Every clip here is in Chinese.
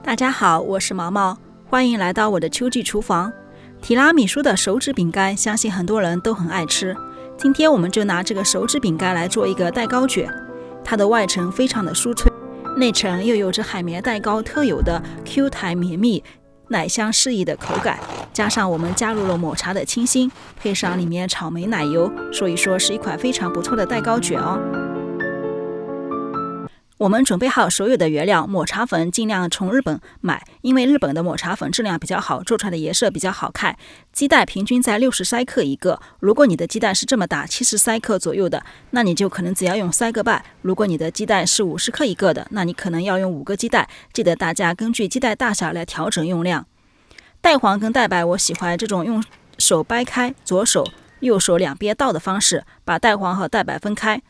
大家好，我是毛毛，欢迎来到我的秋季厨房。提拉米苏的手指饼干，相信很多人都很爱吃。今天我们就拿这个手指饼干来做一个蛋糕卷，它的外层非常的酥脆，内层又有着海绵蛋糕特有的 Q 弹绵密、奶香适宜的口感，加上我们加入了抹茶的清新，配上里面草莓奶油，所以说是一款非常不错的蛋糕卷哦。我们准备好所有的原料，抹茶粉尽量从日本买，因为日本的抹茶粉质量比较好，做出来的颜色比较好看。鸡蛋平均在60塞克一个，如果你的鸡蛋是这么大70塞克左右的，那你就可能只要用3个半；如果你的鸡蛋是50克一个的，那你可能要用5个鸡蛋。记得大家根据鸡蛋大小来调整用量。蛋黄跟蛋白我喜欢这种用手掰开，左手右手两边倒的方式，把蛋黄和蛋白分开。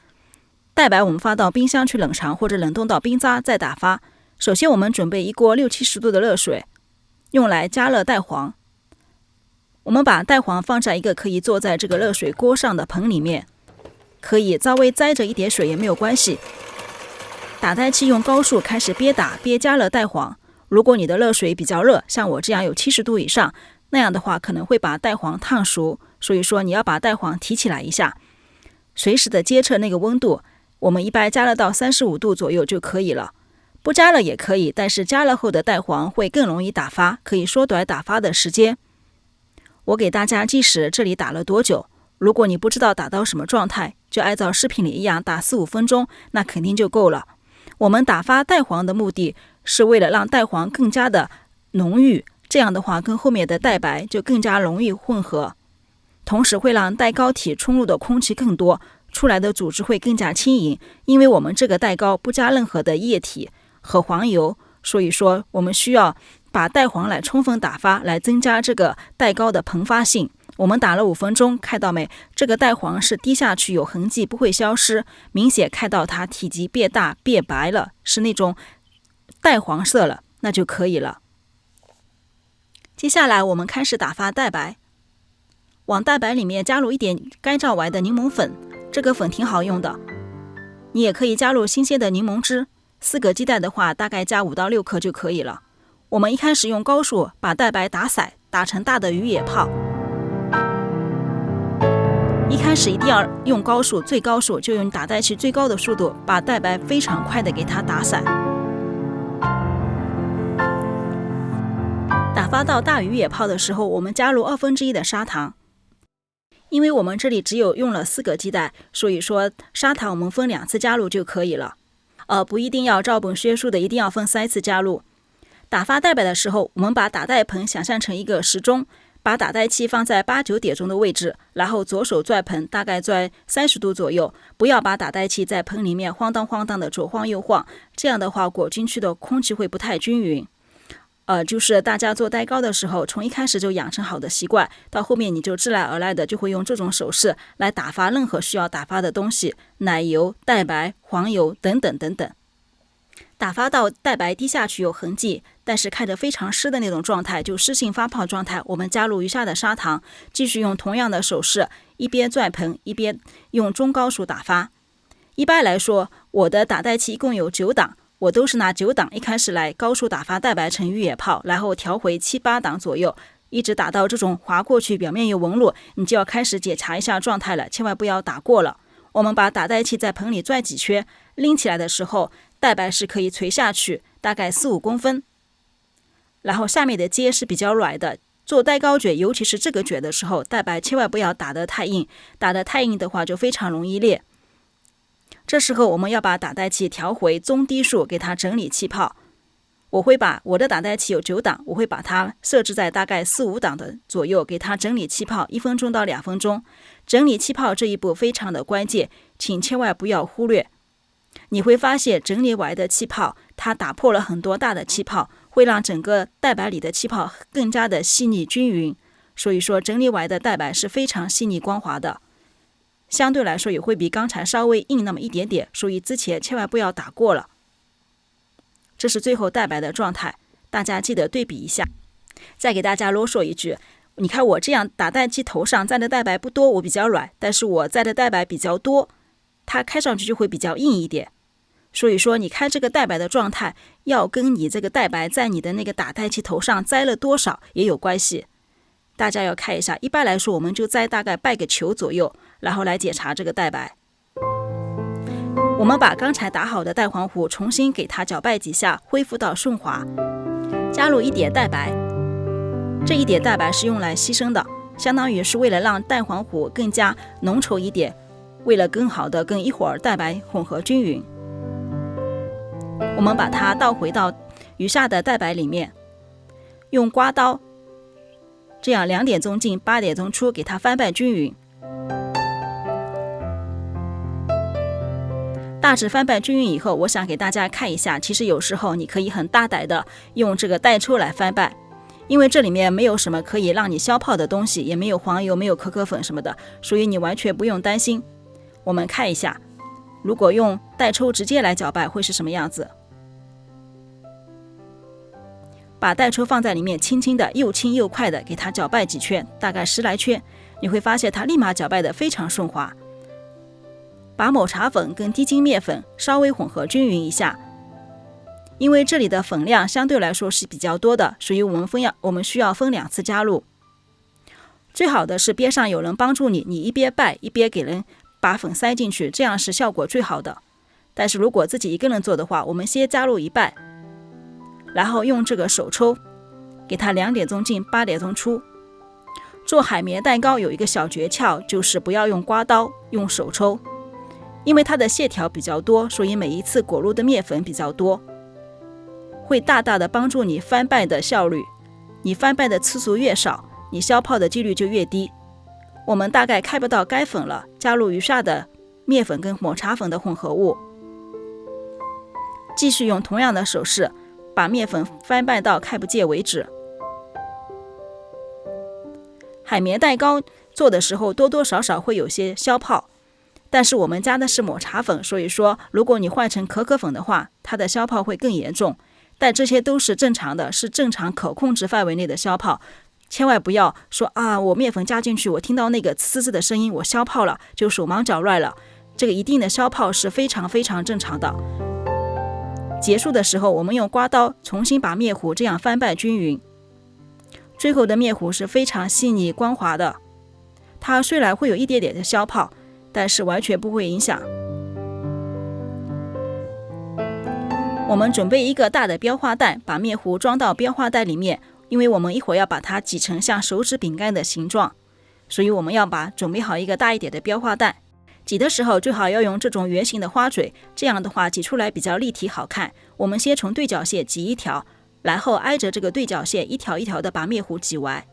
蛋白我们放到冰箱去冷藏，或者冷冻到冰渣再打发。首先我们准备一锅60-70度的热水，用来加热蛋黄。我们把蛋黄放在一个可以坐在这个热水锅上的盆里面，可以稍微沾着一点水也没有关系。打蛋器用高速开始边打边加热蛋黄。如果你的热水比较热，像我这样有70度以上，那样的话可能会把蛋黄烫熟，所以说你要把蛋黄提起来一下，随时的监测那个温度。我们一般加热到35度左右就可以了，不加热也可以，但是加热后的蛋黄会更容易打发，可以缩短打发的时间。我给大家计时这里打了多久，如果你不知道打到什么状态，就按照视频里一样打4-5分钟，那肯定就够了。我们打发蛋黄的目的是为了让蛋黄更加的浓郁，这样的话跟后面的蛋白就更加容易混合，同时会让蛋糕体冲入的空气更多，出来的组织会更加轻盈，因为我们这个蛋糕不加任何的液体和黄油，所以说我们需要把蛋黄来充分打发，来增加这个蛋糕的膨发性。我们打了5分钟，看到没？这个蛋黄是滴下去有痕迹，不会消失，明显看到它体积变大变白了，是那种蛋黄色了，那就可以了。接下来我们开始打发蛋白，往蛋白里面加入一点干燥完的柠檬粉，这个粉挺好用的，你也可以加入新鲜的柠檬汁。4个鸡蛋的话，大概加5到6颗就可以了。我们一开始用高速把蛋白打散，打成大的鱼野泡。一开始一定要用高速，最高速就用打蛋器最高的速度，把蛋白非常快的给它打散。打发到大鱼野泡的时候，我们加入1/2的砂糖。因为我们这里只有用了4个鸡蛋，所以说砂糖我们分2次加入就可以了。不一定要照本宣书的，一定要分3次加入。打发蛋白的时候，我们把打蛋盆想象成一个时钟，把打蛋器放在8-9点钟的位置，然后左手转盆，大概转30度左右，不要把打蛋器在盆里面晃荡晃荡的左晃右晃，这样的话裹进去的空气会不太均匀。就是大家做蛋糕的时候，从一开始就养成好的习惯，到后面你就自然而然的就会用这种手势来打发任何需要打发的东西，奶油、蛋白、黄油等等等等。打发到蛋白滴下去有痕迹，但是看着非常湿的那种状态，就湿性发泡状态，我们加入余下的砂糖，继续用同样的手势，一边转盆一边用中高速打发。一般来说，我的打蛋器一共有9档，我都是拿9档一开始来高速打发蛋白成鱼野泡，然后调回7-8档左右，一直打到这种滑过去表面有纹路，你就要开始检查一下状态了，千万不要打过了。我们把打蛋器在盆里转几圈，拎起来的时候蛋白是可以垂下去，大概4-5公分，然后下面的尖是比较软的。做蛋糕卷，尤其是这个卷的时候，蛋白千万不要打得太硬，打得太硬的话就非常容易裂。这时候我们要把打蛋器调回中低速，给它整理气泡。我会把我的打蛋器有9档，我会把它设置在大概4-5档的左右，给它整理气泡1分钟到2分钟。整理气泡这一步非常的关键，请千万不要忽略。你会发现整理完的气泡，它打破了很多大的气泡，会让整个蛋白里的气泡更加的细腻均匀。所以说整理完的蛋白是非常细腻光滑的，相对来说也会比刚才稍微硬那么一点点，所以之前千万不要打过了。这是最后蛋白的状态，大家记得对比一下。再给大家啰嗦一句，你看我这样打蛋器头上蘸的蛋白不多，我比较软，但是我蘸的蛋白比较多，它开上去就会比较硬一点。所以说你开这个带白的状态要跟你这个带白在你的那个打带器头上栽了多少也有关系。大家要看一下，一般来说我们就栽大概半个球左右，然后来检查这个带白。我们把刚才打好的蛋黄糊重新给它搅拌几下，恢复到顺滑，加入一点蛋白。这一点蛋白是用来牺牲的，相当于是为了让蛋黄糊更加浓稠一点，为了更好的跟一会儿蛋白混合均匀。我们把它倒回到余下的蛋白里面，用刮刀这样2点钟进8点钟出给它翻拌均匀。大致翻拌均匀以后，我想给大家看一下，其实有时候你可以很大胆的用这个代抽来翻拌，因为这里面没有什么可以让你消泡的东西，也没有黄油，没有可可粉什么的，所以你完全不用担心。我们看一下，如果用代抽直接来搅拌会是什么样子。把代抽放在里面，轻轻的又轻又快的给它搅拌几圈，大概10来圈，你会发现它立马搅拌的非常顺滑。把抹茶粉跟低筋面粉稍微混合均匀一下，因为这里的粉量相对来说是比较多的，所以我们需要分2次加入。最好的是边上有人帮助你，你一边拌一边给人把粉塞进去，这样是效果最好的。但是如果自己一个人做的话，我们先加入一半，然后用这个手抽给它2点钟进8点钟出。做海绵蛋糕有一个小诀窍，就是不要用刮刀，用手抽，因为它的线条比较多，所以每一次裹入的面粉比较多，会大大的帮助你翻拌的效率。你翻拌的次数越少，你消泡的几率就越低。我们大概开不到该粉了，加入余下的面粉跟抹茶粉的混合物，继续用同样的手势把面粉翻拌到开不见为止。海绵蛋糕做的时候多多少少会有些消泡，但是我们加的是抹茶粉，所以说如果你换成可可粉的话，它的消泡会更严重。但这些都是正常的，是正常可控制范围内的消泡。千万不要说我面粉加进去，我听到那个呲呲的声音，我消泡了，就手忙脚乱了。这个一定的消泡是非常非常正常的。结束的时候，我们用刮刀重新把面糊这样翻拌均匀，最后的面糊是非常细腻光滑的。它虽然会有一点点的消泡，但是完全不会影响。我们准备一个大的标花袋，把面糊装到标花袋里面，因为我们一会儿要把它挤成像手指饼干的形状，所以我们要准备好一个大一点的标花袋。挤的时候最好要用这种圆形的花嘴，这样的话挤出来比较立体好看。我们先从对角线挤一条，然后挨着这个对角线一条一条的把面糊挤完。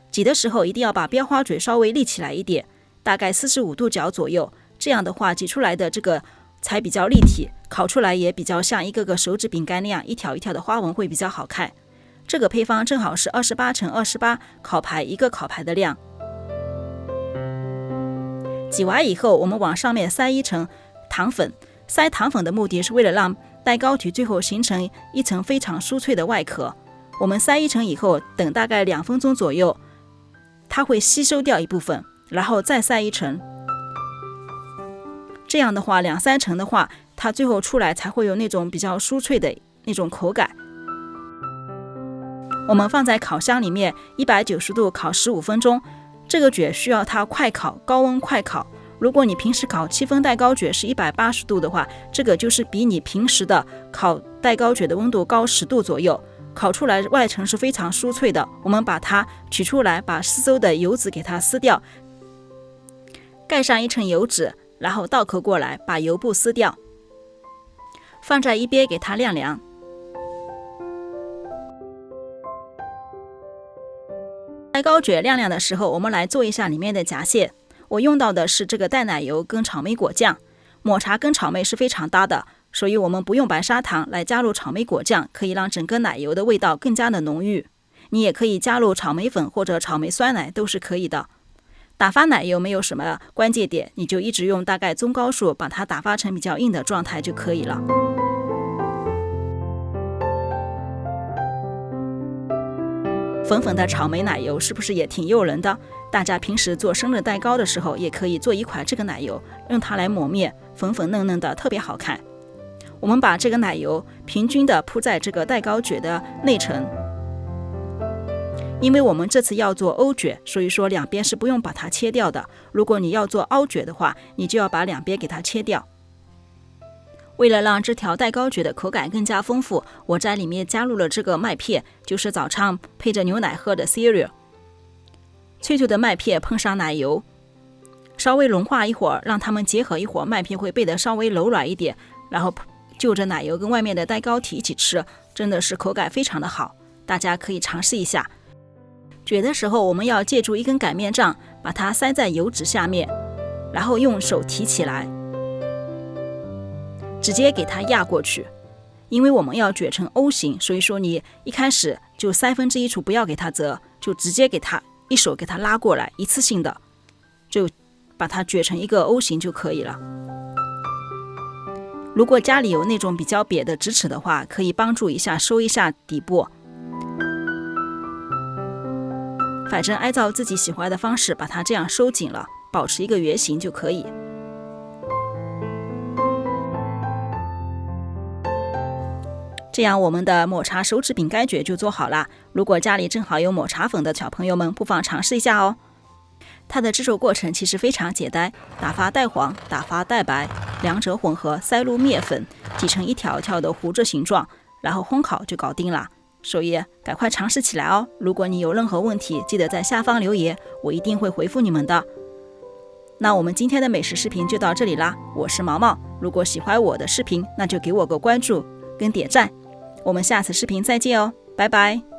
挤的时候一定要把标花嘴稍微立起来一点，大概45度角左右，这样的话挤出来的这个才比较立体，烤出来也比较像一个个手指饼干那样一条一条的花纹会比较好看。这个配方正好是28乘28烤盘一个烤盘的量。挤完以后，我们往上面塞一层糖粉。塞糖粉的目的是为了让蛋糕体最后形成一层非常酥脆的外壳。我们塞一层以后，等大概2分钟左右，它会吸收掉一部分，然后再塞一层。这样的话2、3层的话，它最后出来才会有那种比较酥脆的那种口感。我们放在烤箱里面190度烤15分钟。这个卷需要它快烤，高温快烤。如果你平时烤7分蛋糕卷是180度的话，这个就是比你平时的烤蛋糕卷的温度高10度左右。烤出来外层是非常酥脆的。我们把它取出来，把四周的油脂给它撕掉，盖上一层油纸，然后倒扣过来，把油布撕掉，放在一边给它晾凉。蛋糕卷晾晾的时候，我们来做一下里面的夹馅。我用到的是这个淡奶油跟草莓果酱，抹茶跟草莓是非常搭的，所以我们不用白砂糖来加入草莓果酱，可以让整个奶油的味道更加的浓郁。你也可以加入草莓粉或者草莓酸奶都是可以的。打发奶油没有什么关键点，你就一直用大概中高速把它打发成比较硬的状态就可以了。粉粉的草莓奶油是不是也挺诱人的？大家平时做生日蛋糕的时候也可以做一款这个奶油，用它来抹面，粉粉嫩嫩的，特别好看。我们把这个奶油平均的铺在这个蛋糕卷的内层。因为我们这次要做欧卷，所以说两边是不用把它切掉的。如果你要做凹卷的话，你就要把两边给它切掉。为了让这条蛋糕卷的口感更加丰富，我在里面加入了这个麦片，就是早上配着牛奶喝的 cereal。 脆脆的麦片碰上奶油，稍微融化一会儿，让它们结合一会儿，麦片会变得稍微柔软一点，然后就着奶油跟外面的蛋糕体一起吃，真的是口感非常的好，大家可以尝试一下。卷的时候我们要借助一根擀面杖，把它塞在油纸下面，然后用手提起来，直接给它压过去。因为我们要卷成 O 型，所以说你一开始就1/3处不要给它折，就直接给它一手给它拉过来，一次性的就把它卷成一个 O 型就可以了。如果家里有那种比较瘪的直尺的话，可以帮助一下收一下底部。反正按照自己喜欢的方式把它这样收紧了，保持一个圆形就可以。这样我们的抹茶手指饼干卷就做好了。如果家里正好有抹茶粉的小朋友们，不妨尝试一下哦。它的制作过程其实非常简单，打发蛋黄，打发蛋白，两者混合，塞入面粉，挤成一条一条的糊着形状，然后烘烤就搞定了。所以赶快尝试起来哦！如果你有任何问题，记得在下方留言，我一定会回复你们的。那我们今天的美食视频就到这里啦，我是毛毛。如果喜欢我的视频，那就给我个关注跟点赞。我们下次视频再见哦，拜拜。